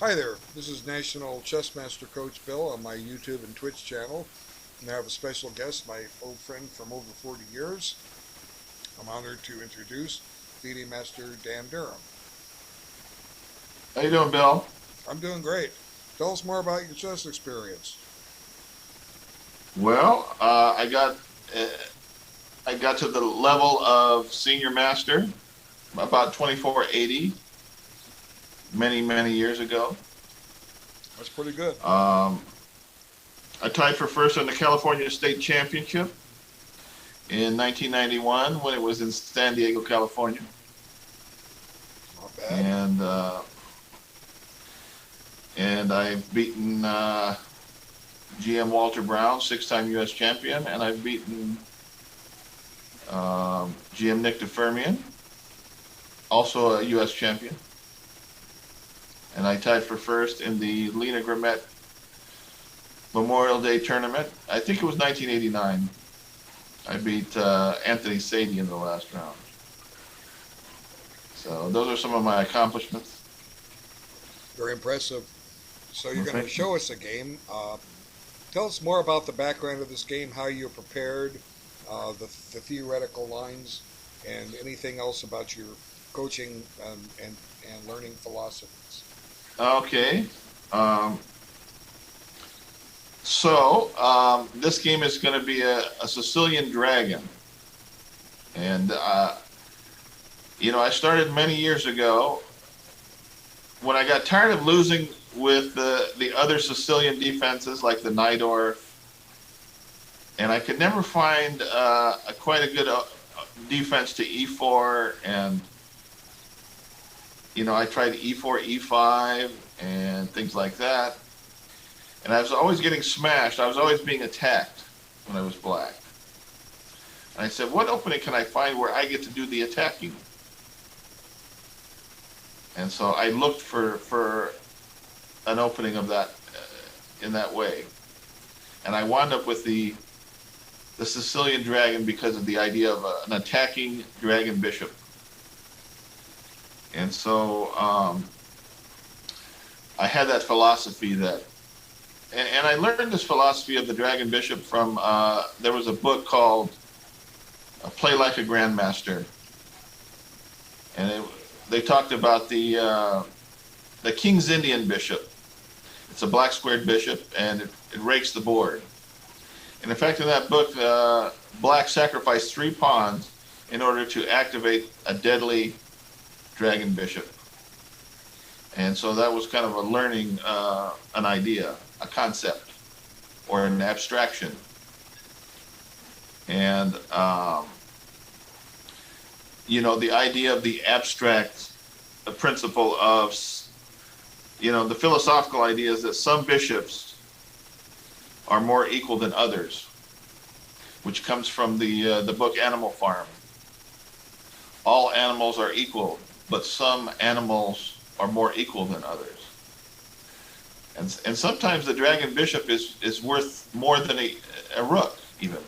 Hi there, this is National Chess Master Coach Bill on my YouTube and Twitch channel. And I have a special guest, my old friend from over 40 years. I'm honored to introduce FIDE Master Dan Durham. How you doing, Bill? I'm doing great. Tell us more about your chess experience. Well, uh, I got to the level of senior master about 2480 many years ago. That's pretty good. Um, I tied for first in the California State Championship in 1991 when it was in San Diego, California, Not bad. and I've beaten GM Walter Brown, six-time U.S. champion, and I've beaten GM Nick DeFermian, also a U.S. champion. And I tied for first in the Lena Gramet Memorial Day tournament. I think it was 1989. I beat Anthony Sadie in the last round. So those are some of my accomplishments. Very impressive. So you're Well, going to thank you. show us a game. Tell us more about the background of this game, how you're prepared, the theoretical lines, and anything else about your coaching and learning philosophies. Okay. Um, so this game is going to be a Sicilian dragon. And, I started many years ago when I got tired of losing with the other Sicilian defenses like the Najdorf, and I could never find quite a good defense to e4, and I tried e4, e5, and things like that, and I was always getting smashed. I was always being attacked when I was black. And I said, what opening can I find where I get to do the attacking? And so I looked for an opening of that in that way, and I wound up with the Sicilian dragon because of the idea of an attacking dragon bishop. And so I had that philosophy and I learned this philosophy of the dragon bishop from there was a book called Play Like a Grandmaster, and they talked about the King's Indian bishop. It's a black squared bishop, and it rakes the board. And in fact, in that book, black sacrificed 3 pawns in order to activate a deadly dragon bishop. And so that was kind of a learning, an idea, a concept, or an abstraction. And, the idea of the abstract principle of, the philosophical idea is that some bishops are more equal than others, which comes from the book Animal Farm. All animals are equal, but some animals are more equal than others. And sometimes the dragon bishop is worth more than a rook, even.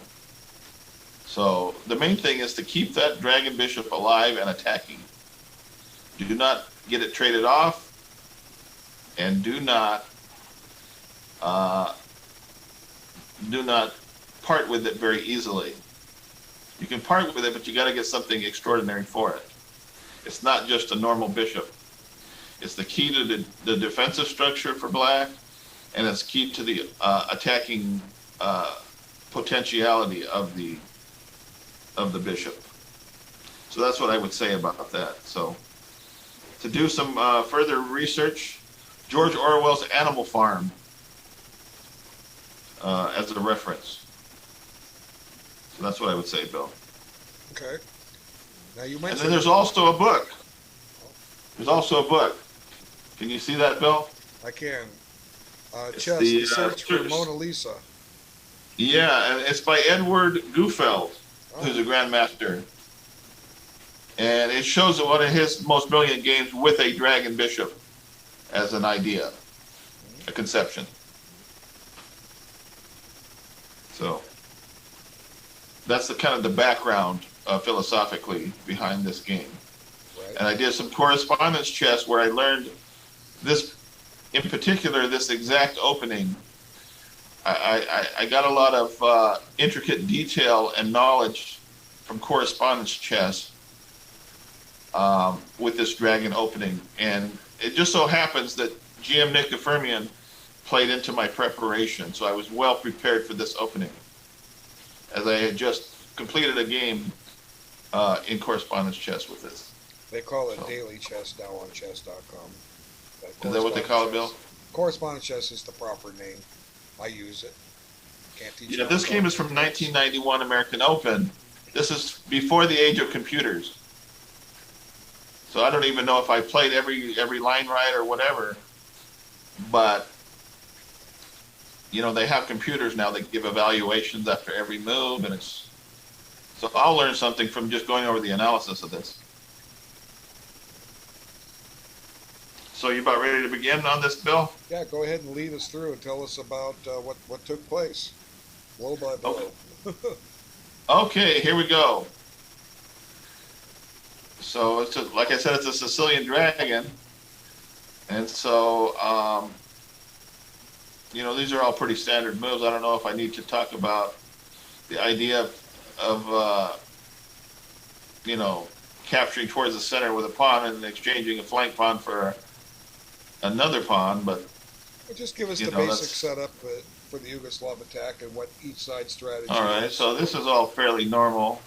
So the main thing is to keep that dragon bishop alive and attacking. Do not get it traded off, and do not part with it very easily. You can part with it, but you got to get something extraordinary for it. It's not just a normal bishop. It's the key to the defensive structure for black, and it's key to the attacking potentiality of the bishop. So that's what I would say about that. So to do some further research, George Orwell's Animal Farm as a reference. So that's what I would say, Bill. Okay. Now you And then mentioned there's also a book. There's also a book. Can you see that, Bill? I can It's chess the the search for Mona Lisa. yeah, and it's by Edward Gufeld, who's a Oh, grandmaster, and it shows one of his most brilliant games with a dragon bishop as an idea, a conception. So that's the kind of the background philosophically behind this game. right. And I did some correspondence chess where I learned this in particular, this exact opening, I got a lot of intricate detail and knowledge from correspondence chess with this dragon opening. And it just so happens that GM Nick Fermian played into my preparation, so I was well prepared for this opening, as I had just completed a game in correspondence chess with this. They call it daily chess now on chess.com. Is that what they call it, Bill? Correspondence chess is the proper name. I use it. Can't teach Yeah, this game is from 1991 American Open. This is before the age of computers. So I don't even know if I played every line right or whatever. But, you know, they have computers now that give evaluations after every move, and it's... So I'll learn something from just going over the analysis of this. So you about ready to begin on this, Bill? Yeah, go ahead and lead us through and tell us about what took place, blow by blow. Okay, okay, here we go. So, it's like I said, it's a Sicilian dragon. And so, you know, these are all pretty standard moves. I don't know if I need to talk about the idea of you know, capturing towards the center with a pawn and exchanging a flank pawn for another pawn, but... Well, just give us the basic setup for the Yugoslav attack and what each side's strategy is. All right, so this is all fairly normal.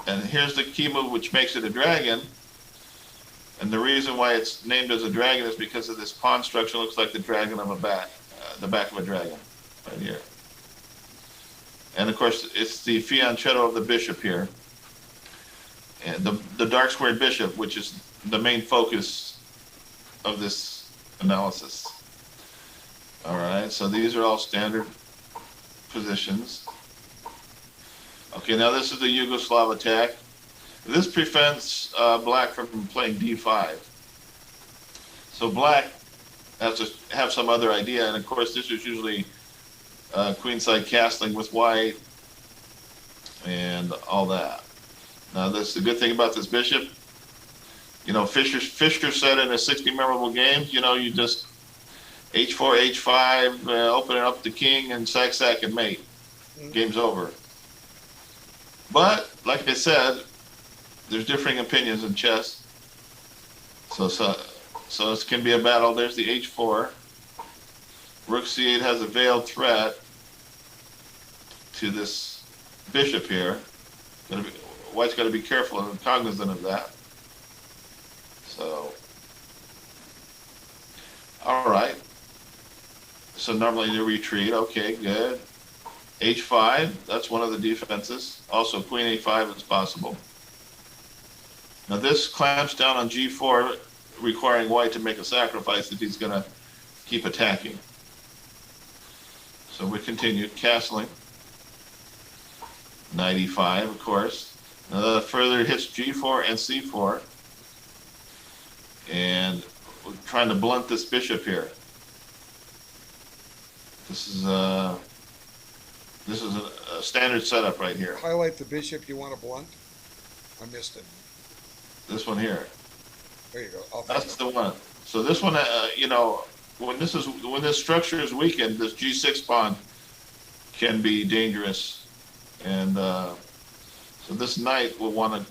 And here's the key move which makes it a dragon. And the reason why it's named as a dragon is because of this pawn structure. Looks like the dragon of a bat, the back of a dragon, right here. And of course, it's the fianchetto of the bishop here. And the dark squared bishop, which is the main focus of this analysis. All right, so these are all standard positions. Okay, now this is the Yugoslav attack. This prevents black from playing d5. So black has to have some other idea, and of course this is usually queenside castling with white and all that. Now this, the good thing about this bishop, you know, Fischer said in his 60 memorable games, you know, you just h4, h5, open it up the king and sack and mate. Game's over. But like I said, there's differing opinions in chess. So it can be a battle. There's the h4. Rook c8 has a veiled threat to this bishop here. White's got to be careful and cognizant of that. So, all right. So normally you retreat. Okay, good. h5, that's one of the defenses. Also, queen a5 is possible. Now this clamps down on g4, requiring white to make a sacrifice if he's going to keep attacking. So we continue castling. Knight e5, of course. Now that further hits g4 and c4. And we're trying to blunt this bishop here. This is a standard setup right here. Highlight the bishop you want to blunt. I missed it. This one here. There you go. That's the one. So this one, you know, when this structure is weakened, this g6 pawn can be dangerous, and so this knight will want to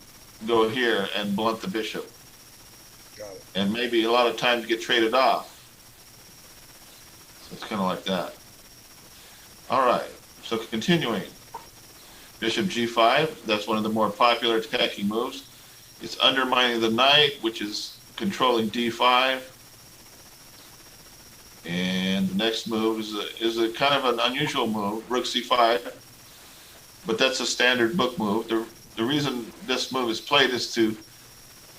go here and blunt the bishop. Got it. And maybe a lot of times get traded off. So it's kind of like that. All right. So continuing, bishop g5. That's one of the more popular attacking moves. It's undermining the knight, which is controlling d5. And the next move is a kind of an unusual move, rook c5. But that's a standard book move. The reason this move is played is to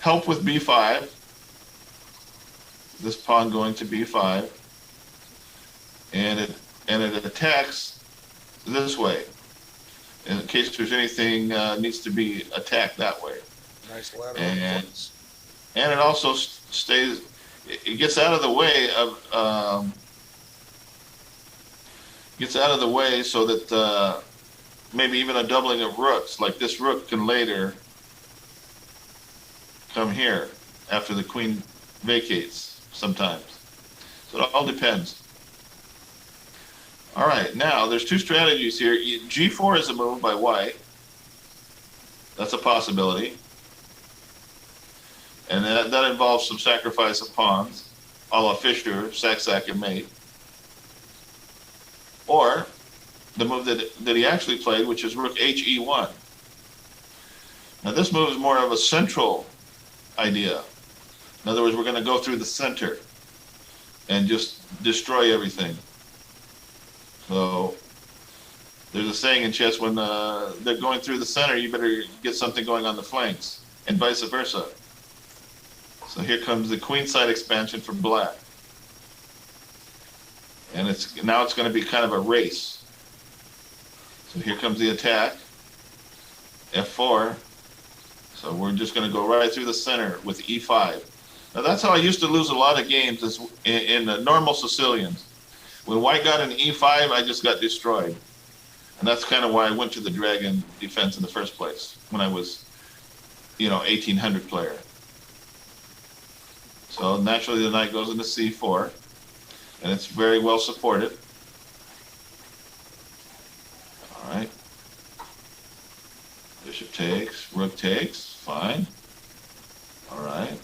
help with b5. This pawn going to b5. And it attacks this way, in case there's anything needs to be attacked that way. Nice lateral defense. And it also stays. It gets out of the way of. Gets out of the way so that maybe even a doubling of rooks, like this rook, can later come here after the queen vacates. sometimes. So it all depends. All right, now there's two strategies here. G4 is a move by white. That's a possibility. And that involves some sacrifice of pawns, a la Fischer, sack, and mate. Or the move that he actually played, which is rook HE1. Now this move is more of a central idea. In other words, we're going to go through the center and just destroy everything. So there's a saying in chess, when they're going through the center, you better get something going on the flanks, and vice versa. So here comes the queenside expansion for black. And now it's going to be kind of a race. So here comes the attack, F4. So we're just going to go right through the center with E5. Now that's how I used to lose a lot of games, is in the normal Sicilians. When white got an E5, I just got destroyed. And that's kind of why I went to the dragon defense in the first place, when I was, 1800 player. So naturally the knight goes into C4, and it's very well supported. All right. Bishop takes, rook takes, fine. All right.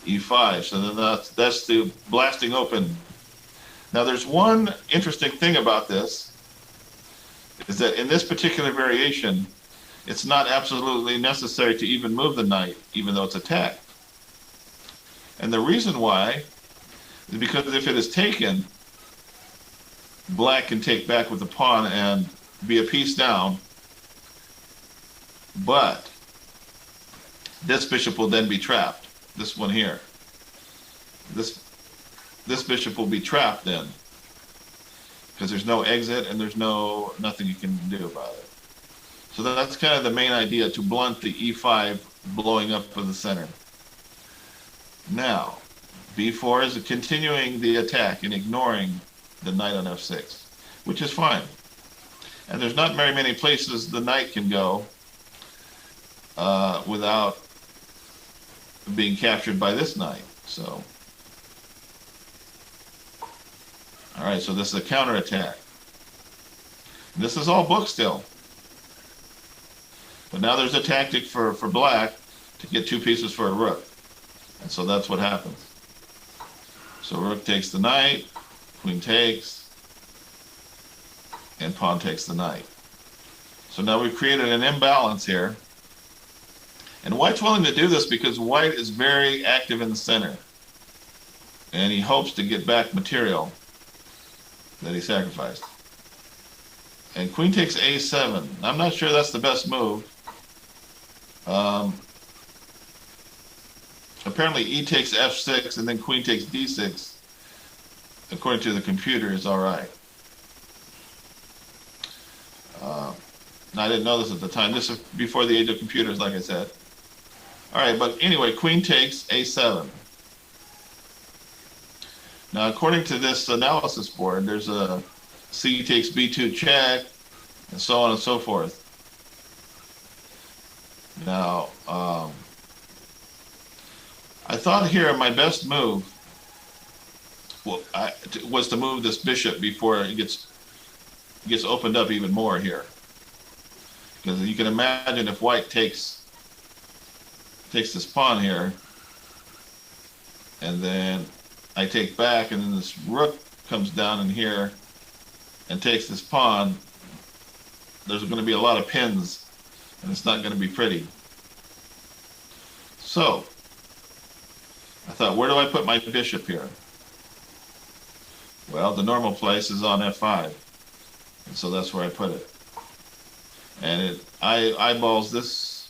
E5, so then that's the blasting open. Now there's one interesting thing about this, is that in this particular variation, it's not absolutely necessary to even move the knight, even though it's attacked. And the reason why is because if it is taken, black can take back with the pawn and be a piece down, but this bishop will then be trapped. This one here. This bishop will be trapped then, because there's no exit and there's nothing you can do about it. So that's kind of the main idea, to blunt the E5 blowing up of the center. Now, B4 is continuing the attack and ignoring the knight on F6, which is fine. And there's not very many places the knight can go without being captured by this knight. So, all right, so this is a counterattack. This is all book still. But now there's a tactic for black to get two pieces for a rook. And so that's what happens. So rook takes the knight, queen takes, and pawn takes the knight. So now we've created an imbalance here. And white's willing to do this because white is very active in the center. And he hopes to get back material that he sacrificed. And queen takes A7. I'm not sure that's the best move. Apparently E takes F6 and then queen takes D6, according to the computer, is all right. I didn't know this at the time. This is before the age of computers, like I said. All right, but anyway, queen takes A7. Now, according to this analysis board, there's a C takes B2 check, and so on and so forth. Now, I thought here my best move was to move this bishop before it gets opened up even more here. Because you can imagine if white takes this pawn here, and then I take back, and then this rook comes down in here and takes this pawn, there's going to be a lot of pins, and it's not going to be pretty. So I thought, where do I put my bishop here? Well, the normal place is on F5, and so that's where I put it. And it eyeballs this,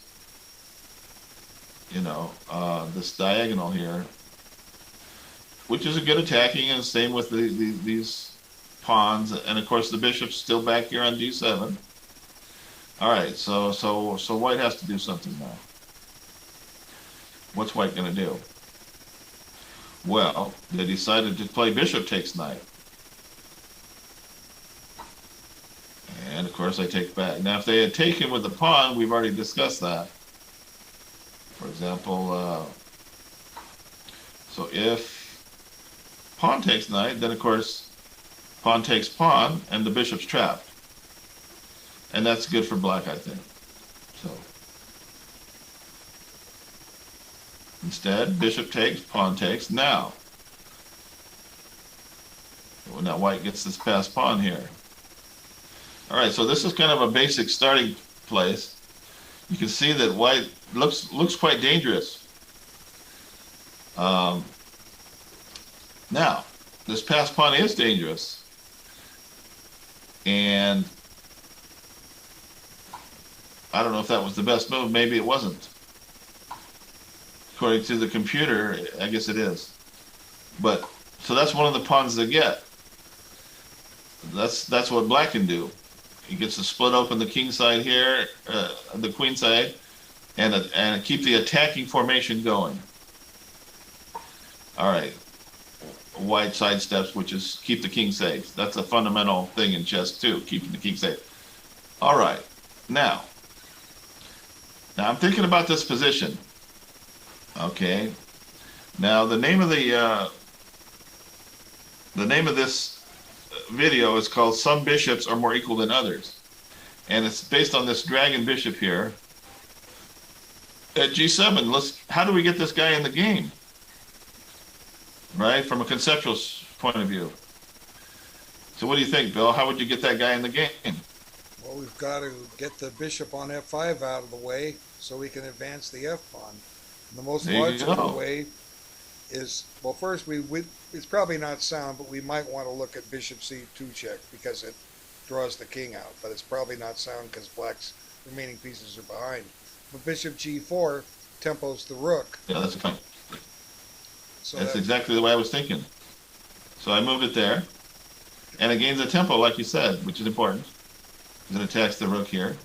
this diagonal here, which is a good attacking, and same with these pawns, and of course the bishop's still back here on D7. All right, so white has to do something now. What's white going to do? Well, they decided to play bishop takes knight. And of course I take back. Now if they had taken with the pawn, we've already discussed that. For example, So if pawn takes knight, then of course pawn takes pawn, and the bishop's trapped. And that's good for black, I think. So instead, bishop takes, pawn takes. Now white gets this passed pawn here. All right, so this is kind of a basic starting place. You can see that white looks quite dangerous. Now, this passed pawn is dangerous. And I don't know if that was the best move. Maybe it wasn't. According to the computer, I guess it is. But, so that's one of the pawns they get. That's what black can do. He gets to split open the king side here, the queen side, and keep the attacking formation going. All right. White side steps, which is keep the king safe. That's a fundamental thing in chess too, keeping the king safe. All right. Now I'm thinking about this position. Okay. Now the name of this video is called "Some Bishops Are More Equal Than Others," and it's based on this dragon bishop here at G7. How do we get this guy in the game? Right, from a conceptual point of view. So what do you think, Bill? How would you get that guy in the game? Well, we've got to get the bishop on f5 out of the way so we can advance the f pawn. And the most logical way is, well, first it's probably not sound, but we might want to look at bishop c2 check because it draws the king out. But it's probably not sound because black's remaining pieces are behind. But bishop g4 tempos the rook. Yeah, that's fine. So that's exactly the way I was thinking. So I moved it there. And it gains a tempo, like you said, which is important. It attacks the rook here.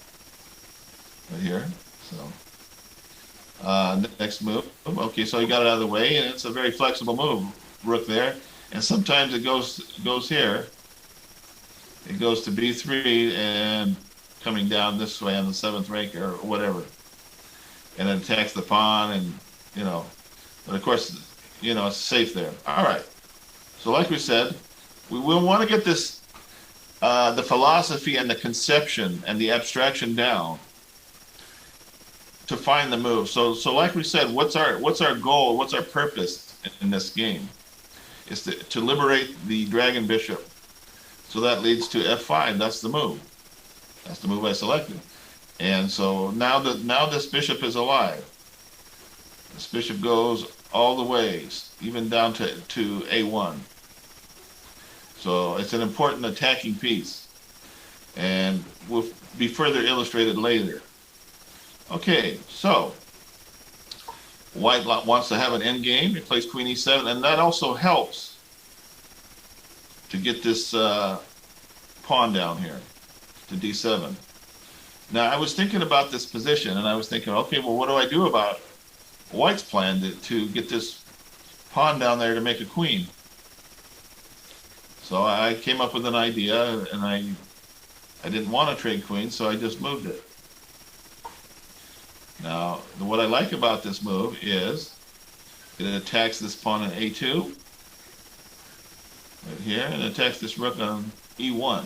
Right here. So next move. Okay, so he got it out of the way, and it's a very flexible move. Rook there. And sometimes it goes here. It goes to b3 and coming down this way on the 7th rank or whatever. And it attacks the pawn and, but of course, it's safe there. All right. So like we said, we will want to get this, the philosophy and the conception and the abstraction down to find the move. So like we said, what's our goal? What's our purpose in this game? Is to liberate the dragon bishop. So that leads to f5. That's the move. That's the move I selected. And so now this bishop is alive. This bishop goes all the ways, even down to a1. So it's an important attacking piece, and will be further illustrated later. Okay, so white wants to have an endgame. He plays queen e7, and that also helps to get this pawn down here to d7. Now, I was thinking about this position, and I was thinking, okay, well, what do I do about white's plan to get this pawn down there to make a queen? So I came up with an idea, and I didn't want to trade queen, so I just moved it. Now, what I like about this move is it attacks this pawn on a2, right here, and attacks this rook on e1.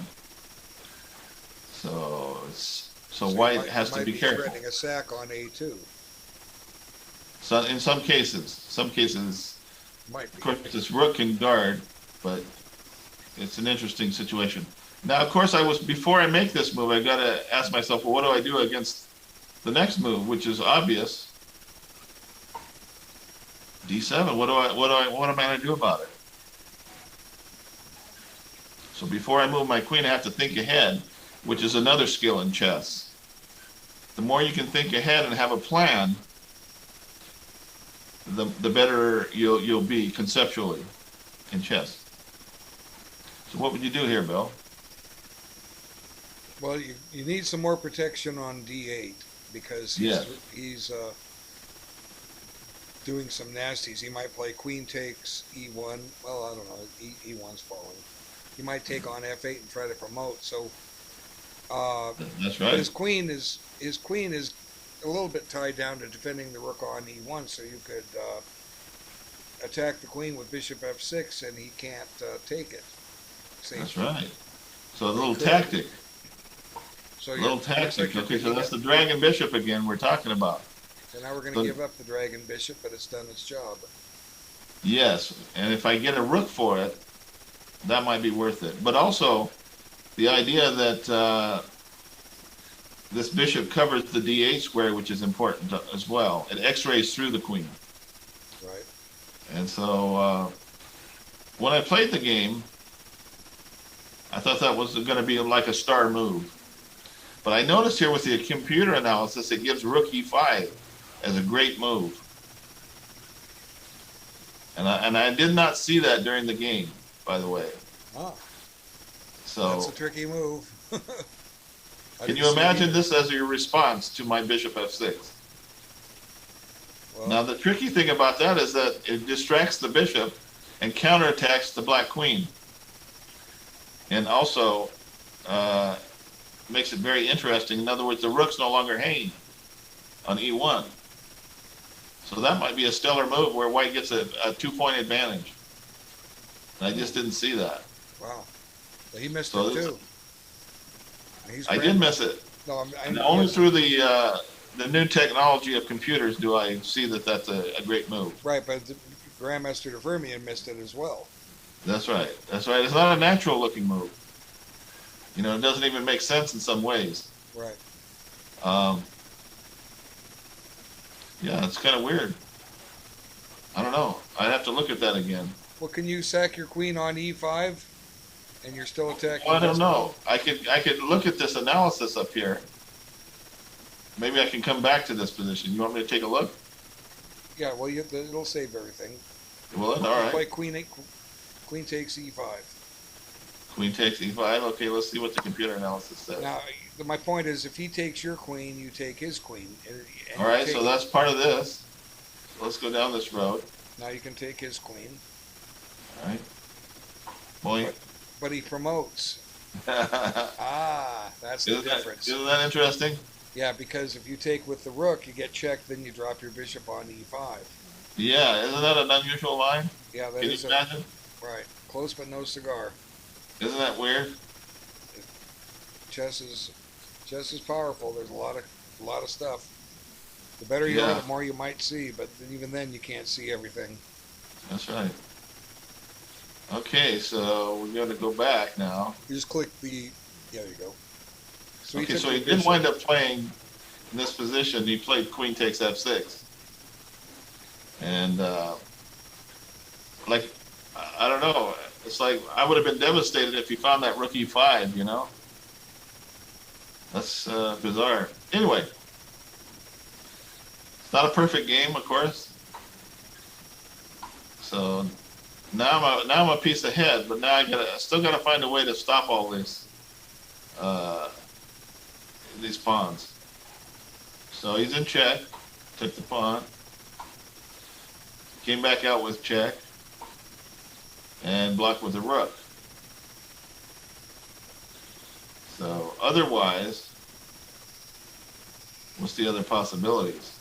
So white has to be careful. Threatening a sack on a2. So in some cases, Might be. of course, this rook can guard, but it's an interesting situation. Now, of course, before I make this move, I got to ask myself, well, what do I do against the next move, which is obvious? d7. What am I going to do about it? So before I move my queen, I have to think ahead, which is another skill in chess. The more you can think ahead and have a plan, the better you'll be conceptually in chess. So what would you do here, Bill? Well, you need some more protection on d8 because he's doing some nasties. He might play queen takes e1. Well, I don't know. E1's falling. He might take on f8 and try to promote. So that's right. His queen is a little bit tied down to defending the rook on e1. So you could attack the queen with bishop f6, and he can't take it. See? That's right. So a They little could. tactic. So Little it looks like tactic. you're Okay, so picking that's up. the dragon bishop again we're talking about. So now we're going to So, give up the dragon bishop, but it's done its job. yes, and if I get a rook for it, that might be worth it. But also, the idea that this bishop covers the d8 square, which is important as well. It x-rays through the queen. Right. And so when I played the game, I thought that was going to be like a star move. But I noticed here with the computer analysis, it gives rook e5 as a great move. And I did not see that during the game, by the way. Ah, So that's a tricky move. can you imagine this as your response to my bishop f6? Well, Now the tricky thing about that is that it distracts the bishop and counterattacks the black queen. And also makes it very interesting. In other words, the rook's no longer hanging on e1. So that might be a stellar move where white gets a 2-point advantage. And I just didn't see that. wow. Well, he missed So it this- too. I did miss it. No, And only through the new technology of computers do I see that that's a great move. Right, but Grandmaster DeVermian missed it as well. That's right. That's right. It's not a natural looking move. You know, it doesn't even make sense in some ways. Right. Yeah, it's kind of weird. I don't know. I'd have to look at that again. Well, can you sack your queen on e5, and you're still attacking? Well, I don't this know. move? I could look at this analysis up here. Maybe I can come back to this position. You want me to take a look? Yeah. Well, it'll save everything. Will it? All Play right. queen takes e5. Queen takes e5. Okay, let's see what the computer analysis says. Now, my point is, if he takes your queen, you take his queen. And All right, so that's part of this. So let's go down this road. now you can take his queen. All right. Boy. But he promotes. Isn't That's the difference. that interesting? Yeah, because if you take with the rook, you get checked, then you drop your bishop on e5. Yeah, isn't that an unusual line? Yeah, that Can you is imagine? right. Close but no cigar. Isn't that weird? Chess is powerful. There's a lot of stuff. The better you are, Yeah. the more you might see. But even then, you can't see everything. That's right. Okay, so we're going to go back now. You just click the. There you go. So Okay, took so the he did bishop. wind up playing in this position. He played queen takes f6. And, like, I don't know. It's like, I would have been devastated if he found that rook e5, you know? That's bizarre. Anyway, it's not a perfect game, of course. So now I'm a piece ahead, but now I still gotta find a way to stop all this, these pawns. So he's in check, took the pawn, came back out with check, and blocked with the rook. So otherwise, what's the other possibilities?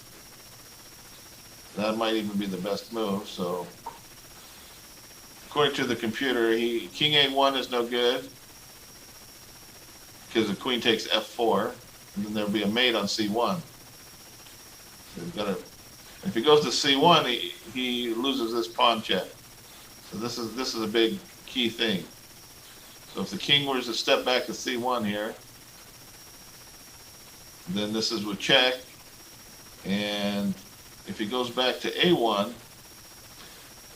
That might even be the best move. So according to the computer, king a1 is no good because the queen takes f4, and then there'll be a mate on c1. So you've got to, if he goes to c1, he loses this pawn check. So this is a big key thing. So if the king were to step back to c1 here, then this is with check. And if he goes back to a1,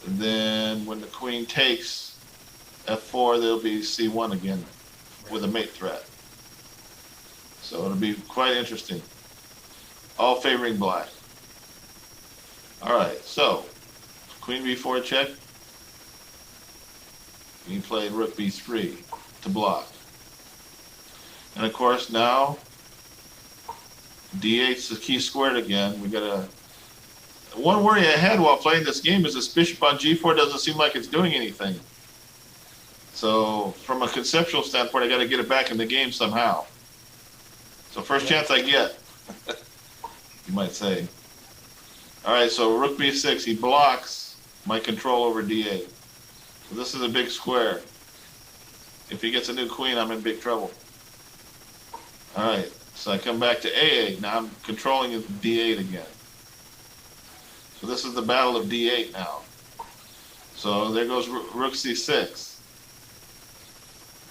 then when the queen takes f4, there'll be c1 again with a mate threat. So it'll be quite interesting. All favoring black. All right, so queen b4 check. He played rook b3 to block. And of course now d8's the key squared again. We got a one worry I had while playing this game is this bishop on g4 doesn't seem like it's doing anything. So from a conceptual standpoint, I got to get it back in the game somehow. So first chance I get, you might say. All right, so rook b6, he blocks my control over d8. So this is a big square. If he gets a new queen, I'm in big trouble. All right, so I come back to a8. Now I'm controlling d8 again. So this is the battle of d8 now. So there goes rook c6.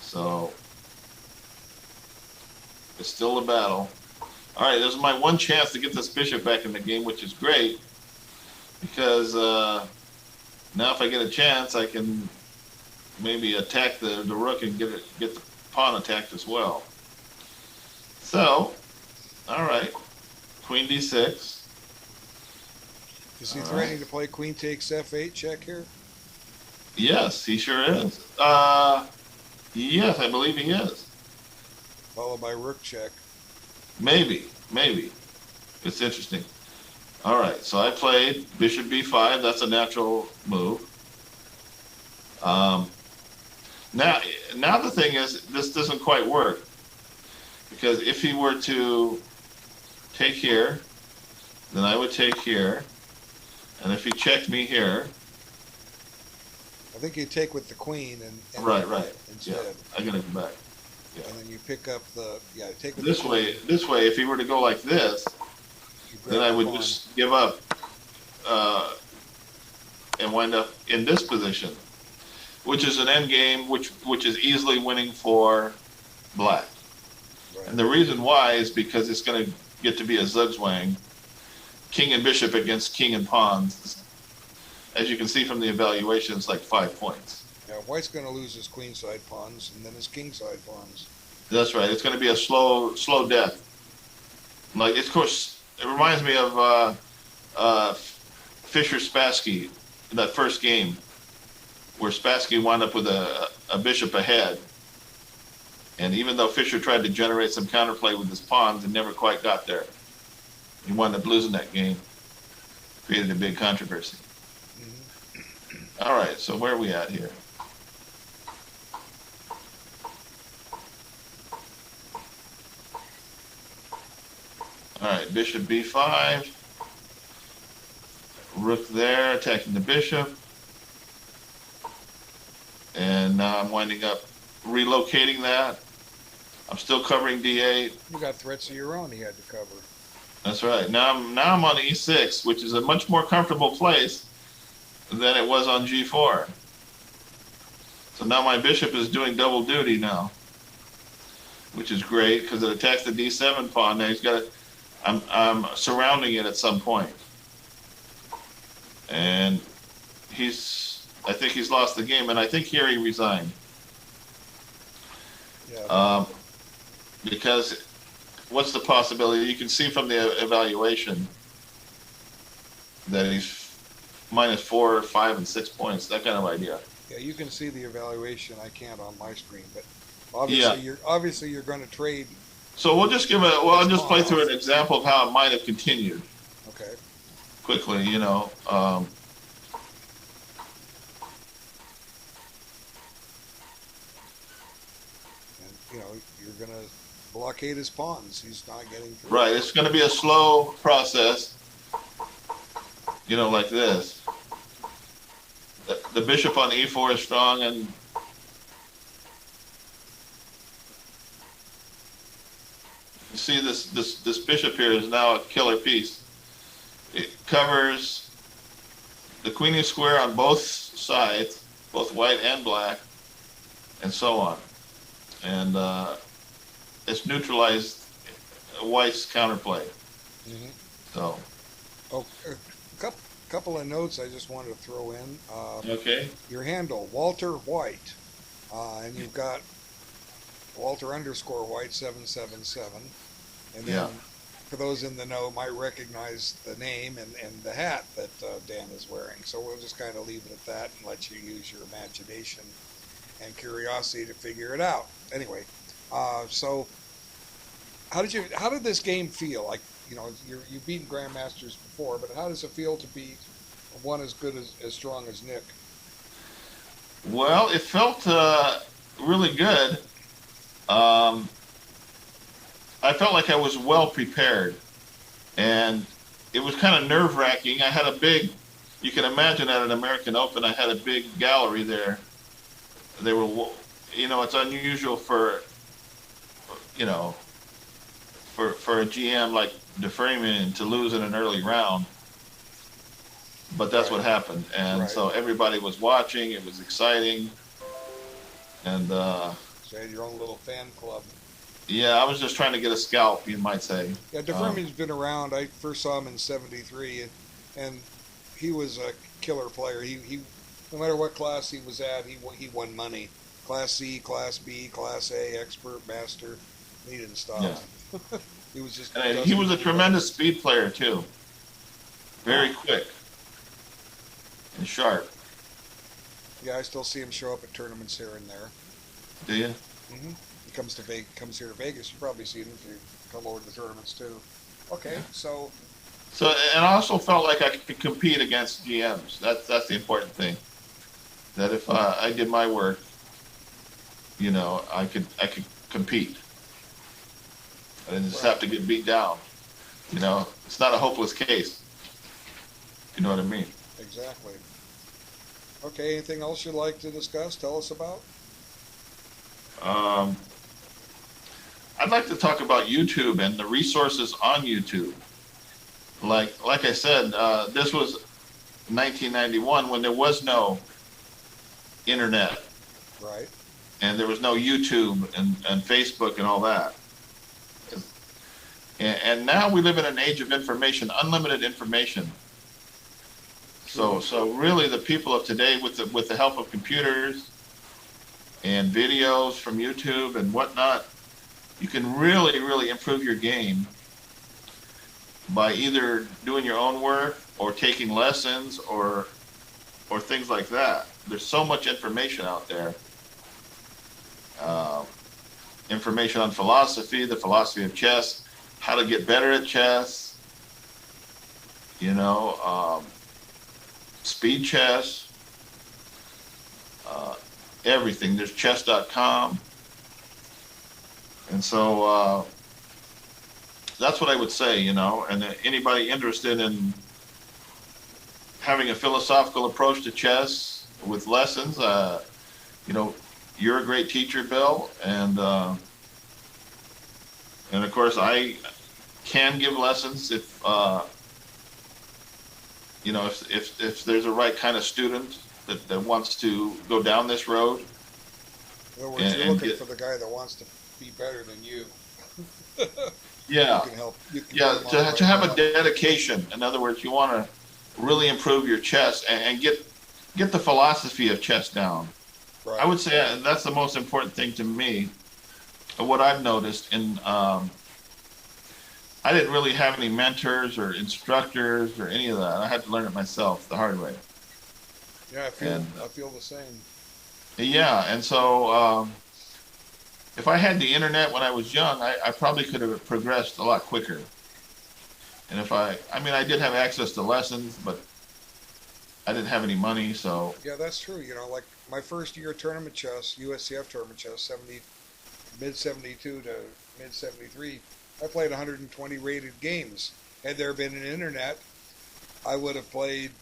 So it's still a battle. All right, this is my one chance to get this bishop back in the game, which is great, because now if I get a chance, I can maybe attack the rook and get the pawn attacked as well. So, all right, queen d6. Is he threatening to play queen takes f8 check here? Yes, he sure is. Yes, I believe he is. Followed by rook check. Maybe. It's interesting. All right, so I played bishop b5. That's a natural move. Now the thing is, this doesn't quite work, because if he were to take here, then I would take here, and if he checked me here, I think you take with the queen and right. instead. Yeah, I gotta go back. Yeah. And then you pick up take with This the way. This way, if he were to go like this, then I would just give up and wind up in this position, which is an end game, which is easily winning for black. Right. And the reason why is because it's going to get to be a zugzwang, king and bishop against king and pawns. As you can see from the evaluation, it's like 5 points. Yeah, white's going to lose his queenside pawns and then his kingside pawns. That's right. It's going to be a slow death. Like, of course, it reminds me of Fischer-Spassky, that first game, where Spassky wound up with a bishop ahead. And even though Fischer tried to generate some counterplay with his pawns, it never quite got there. He wound up losing that game. Created a big controversy. Mm-hmm. All right, so where are we at here? All right, bishop b5. Rook there, attacking the bishop. And now I'm winding up relocating that. I'm still covering d8. You got threats of your own he had to cover. That's right. Now I'm on e6, which is a much more comfortable place than it was on g4. So now my bishop is doing double duty now, which is great because it attacks the d7 pawn. Now he's got I'm surrounding it at some point. And I think he's lost the game, and I think here he resigned. Yeah. Because what's the possibility? You can see from the evaluation that he's -4, 5, and 6 points, that kind of idea. Yeah, you can see the evaluation. I can't on my screen, but obviously you're going to trade. So we'll just I'll just play through an example of how it might have continued. Okay. Quickly, You're going to blockade his pawns. He's not getting through. Right, it's going to be a slow process, like this. The bishop on e4 is strong, and you see this bishop here is now a killer piece. It covers the queenie square on both sides, both white and black, and so on. And it's neutralized white's counterplay. Mm-hmm. So. Oh, a couple of notes I just wanted to throw in. Okay. Your handle, Walter White, and you've got Walter_White 777, and then for those in the know might recognize the name and the hat that Dan is wearing. So we'll just kind of leave it at that and let you use your imagination and curiosity to figure it out. Anyway, so how did this game feel? Like, you've beaten grandmasters before, but how does it feel to be one as good as strong as Nick? Well, it felt really good. I felt like I was well prepared, and it was kind of nerve-wracking. I had a big you can imagine at an American Open, I had a big gallery there. They were, it's unusual for, you know, for a GM like DeFramian to lose in an early round, but that's Right. what happened. And Right. so everybody was watching. It was exciting. And So you had your own little fan club. yeah, I was just trying to get a scalp, you might say. Yeah, DeFramian's been around. I first saw him in '73, and he was a killer player. He no matter what class he was at, he won money. Class C, Class B, Class A, Expert, Master. He didn't stop. Yeah. He was just. And he was a tremendous speed player too. Very quick and sharp. Yeah, I still see him show up at tournaments here and there. Do you? Hmm. He comes here to Vegas. You probably see him if you come over to the tournaments too. Okay, so So, and I also felt like I could compete against GMs. That's the important thing. That if I did my work, I could compete. I didn't just have to get beat down. It's not a hopeless case. You know what I mean? exactly. Okay, anything else you'd like to discuss? Tell us about? Um, I'd like to talk about YouTube and the resources on YouTube. Like I said, this was 1991 when there was no internet Right. and there was no YouTube and Facebook and all that. And now we live in an age of information, unlimited information. So really, the people of today, with the help of computers and videos from YouTube and whatnot, you can really improve your game by either doing your own work or taking lessons or things like that. There's so much information out there. Information on philosophy, the philosophy of chess, how to get better at chess, speed chess, everything. There's chess.com. And so that's what I would say, and anybody interested in having a philosophical approach to chess with lessons, you're a great teacher, Bill, and of course I can give lessons if if there's a right kind of student that wants to go down this road. In other words, you're And looking for the guy that wants to be better than you. Yeah, You can help. You can yeah, get him on the to right have a path. dedication. In other words, you want to really improve your chess and get the philosophy of chess down. Right. I would say that's the most important thing to me. What I've noticed I didn't really have any mentors or instructors or any of that. I had to learn it myself the hard way. Yeah, I feel the same. Yeah, and so if I had the internet when I was young, I probably could have progressed a lot quicker. And I did have access to lessons, but I didn't have any money, so Yeah, that's true. Like my first year tournament chess, USCF tournament chess, mid '72 to mid '73, I played 120 rated games. Had there been an internet, I would have played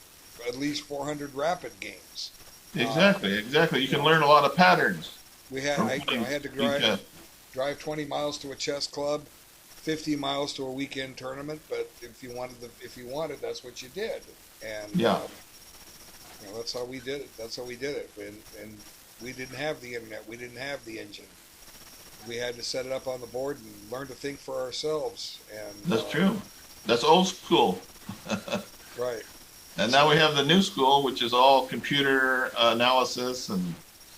at least 400 rapid games. exactly. You can learn a lot of patterns. I had to Yeah. drive 20 miles to a chess club, 50 miles to a weekend tournament. But if you wanted, that's what you did. And Yeah. that's how we did it. That's how we did it. And we didn't have the internet. We didn't have the engine. We had to set it up on the board and learn to think for ourselves. And That's true. That's old school. right. And now we have the new school, which is all computer analysis and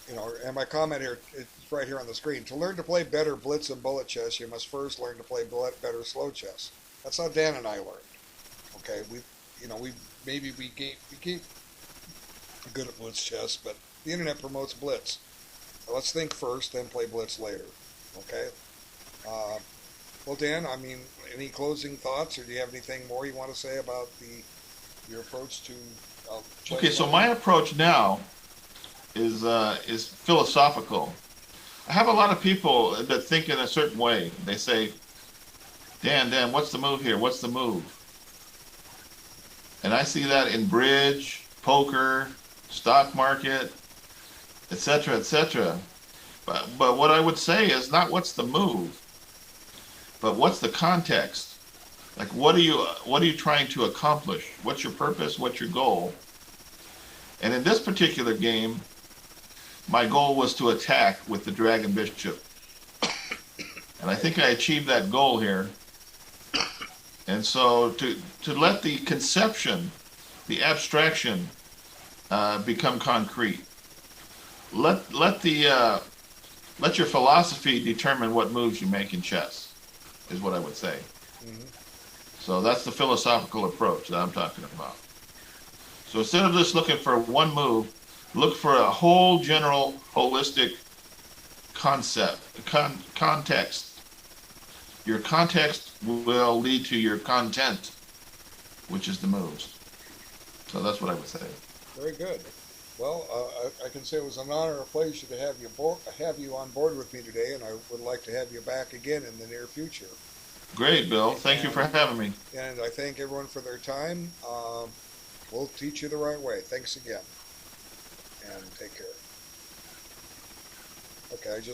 And my comment here, it's right here on the screen. To learn to play better blitz and bullet chess, you must first learn to play better slow chess. That's how Dan and I learned. Okay, we get good at blitz chess, but the internet promotes blitz. So let's think first, then play blitz later. Okay. Well, Dan, any closing thoughts, or do you have anything more you want to say about your approach to? Chess okay, so playing? my approach now is philosophical. I have a lot of people that think in a certain way. They say, Dan, what's the move here? What's the move? And I see that in bridge, poker, stock market, etc., etc. But what I would say is not what's the move, but what's the context. Like what are you trying to accomplish? What's your purpose? What's your goal? And in this particular game, my goal was to attack with the dragon bishop. And I think I achieved that goal here. And so to let the conception, the abstraction, become concrete. Let your philosophy determine what moves you make in chess, is what I would say. Mm-hmm. So that's the philosophical approach that I'm talking about. So instead of just looking for one move, look for a whole general, holistic concept, context. Your context will lead to your content, which is the moves. So that's what I would say. Very good. Well, I can say it was an honor and a pleasure to have you on board with me today, and I would like to have you back again in the near future. Great, Bill. Thank you for having me. And I thank everyone for their time. We'll teach you the right way. Thanks again, and take care. Okay, I just